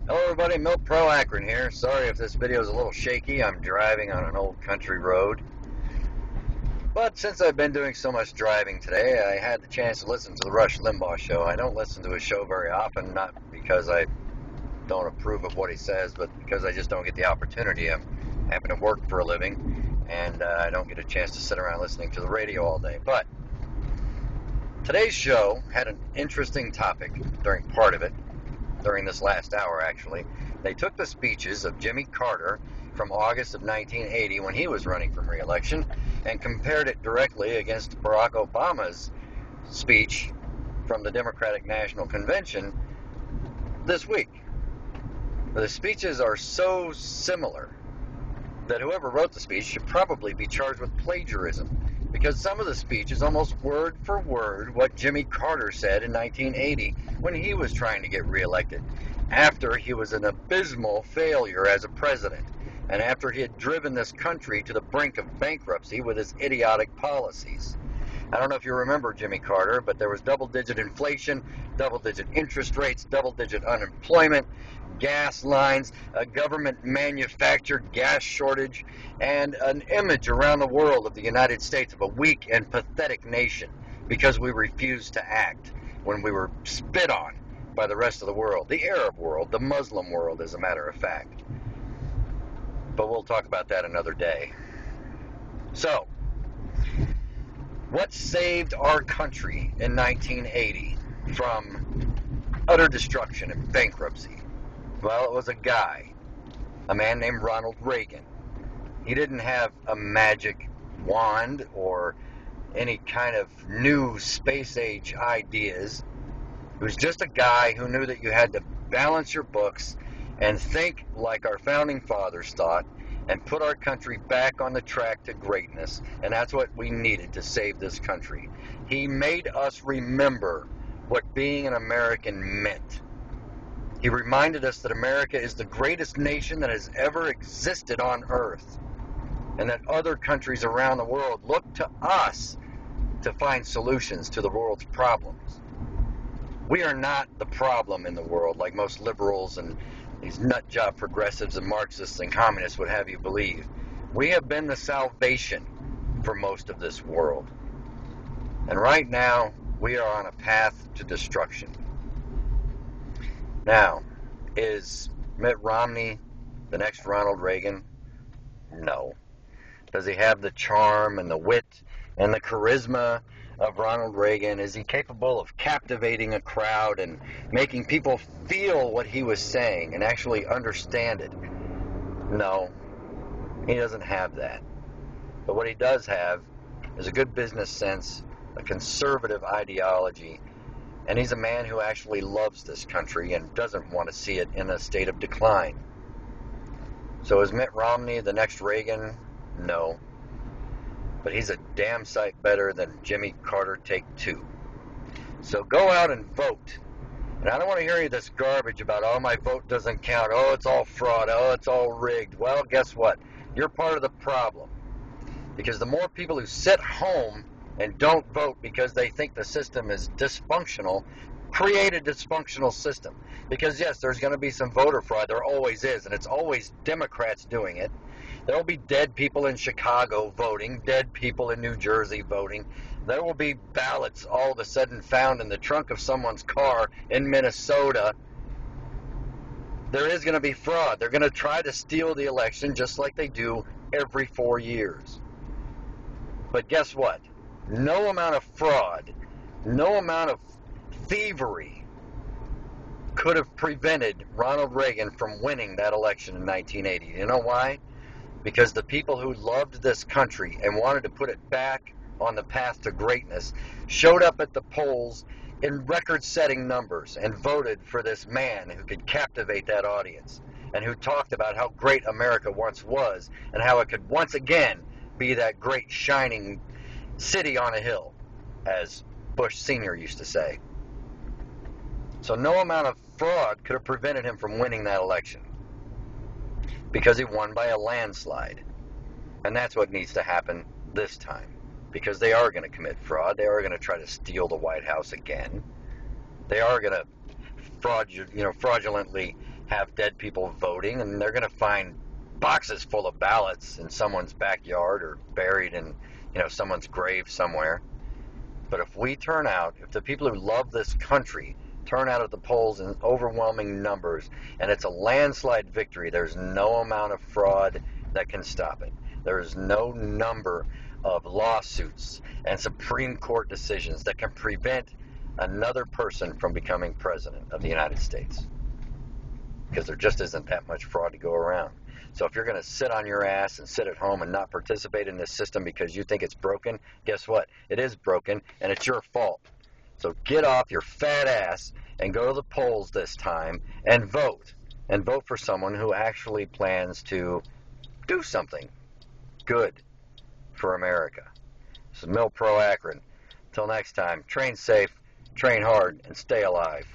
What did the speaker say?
Hello everybody, MilPro Rant here. Sorry if this video is a little shaky. I'm driving on an old country road. But since I've been doing so much driving today, I had the chance to listen to the Rush Limbaugh show. I don't listen to his show very often, not because I don't approve of what he says, but because I just don't get the opportunity. I happen to work for a living, and I don't get a chance to sit around listening to the radio all day. But today's show had an interesting topic during part of it. During this last hour, actually. They took the speeches of Jimmy Carter from August of 1980 when he was running for re-election and compared it directly against Barack Obama's speech from the Democratic National Convention this week. The speeches are so similar that whoever wrote the speech should probably be charged with plagiarism, because some of the speech is almost word for word what Jimmy Carter said in 1980 when he was trying to get reelected, after he was an abysmal failure as a president, and after he had driven this country to the brink of bankruptcy with his idiotic policies. I don't know if you remember Jimmy Carter, but there was double-digit inflation, double-digit interest rates, double-digit unemployment, gas lines, a government-manufactured gas shortage, and an image around the world of the United States of a weak and pathetic nation because we refused to act when we were spit on by the rest of the world, the Arab world, the Muslim world, as a matter of fact. But we'll talk about that another day. So, what saved our country in 1980 from utter destruction and bankruptcy? Well, it was a man named Ronald Reagan. He didn't have a magic wand or any kind of new space age ideas. He was just a guy who knew that you had to balance your books and think like our founding fathers thought and put our country back on the track to greatness. And that's what we needed to save this country. He made us remember what being an American meant. He reminded us that America is the greatest nation that has ever existed on earth, and that other countries around the world look to us to find solutions to the world's problems. We are not the problem in the world like most liberals and these nutjob progressives and Marxists and communists would have you believe. We have been the salvation for most of this world. And right now, we are on a path to destruction. Now, is Mitt Romney the next Ronald Reagan? No. Does he have the charm and the wit and the charisma of Ronald Reagan? Is he capable of captivating a crowd and making people feel what he was saying and actually understand it? No, he doesn't have that. But what he does have is a good business sense, a conservative ideology, and he's a man who actually loves this country and doesn't want to see it in a state of decline. So is Mitt Romney the next Reagan? No. But he's a damn sight better than Jimmy Carter Take Two. So go out and vote. And I don't want to hear any of this garbage about, oh, my vote doesn't count, oh, it's all fraud, oh, it's all rigged. Well, guess what? You're part of the problem. Because the more people who sit home and don't vote because they think the system is dysfunctional, create a dysfunctional system. Because yes, there's going to be some voter fraud. There always is, and it's always Democrats doing it. There will be dead people in Chicago voting, dead people in New Jersey voting. There will be ballots all of a sudden found in the trunk of someone's car in Minnesota. There is going to be fraud. They're going to try to steal the election just like they do every 4 years. But guess what? No amount of fraud, no amount of thievery could have prevented Ronald Reagan from winning that election in 1980. You know why? Because the people who loved this country and wanted to put it back on the path to greatness showed up at the polls in record-setting numbers and voted for this man who could captivate that audience and who talked about how great America once was and how it could once again be that great shining city on a hill, as Bush Sr. used to say. So no amount of fraud could have prevented him from winning that election, because he won by a landslide. And that's what needs to happen this time, because they are going to commit fraud. They are going to try to steal the White House again. They are going to fraudulently have dead people voting, and they're going to find boxes full of ballots in someone's backyard or buried in, someone's grave somewhere. But if we turn out, if the people who love this country turn out at the polls in overwhelming numbers, and it's a landslide victory, there's no amount of fraud that can stop it. There is no number of lawsuits and Supreme Court decisions that can prevent another person from becoming president of the United States, because there just isn't that much fraud to go around. So if you're going to sit on your ass and sit at home and not participate in this system because you think it's broken, guess what? It is broken, and it's your fault. So get off your fat ass and go to the polls this time and vote. And vote for someone who actually plans to do something good for America. This is MilPro Akron. Until next time, train safe, train hard, and stay alive.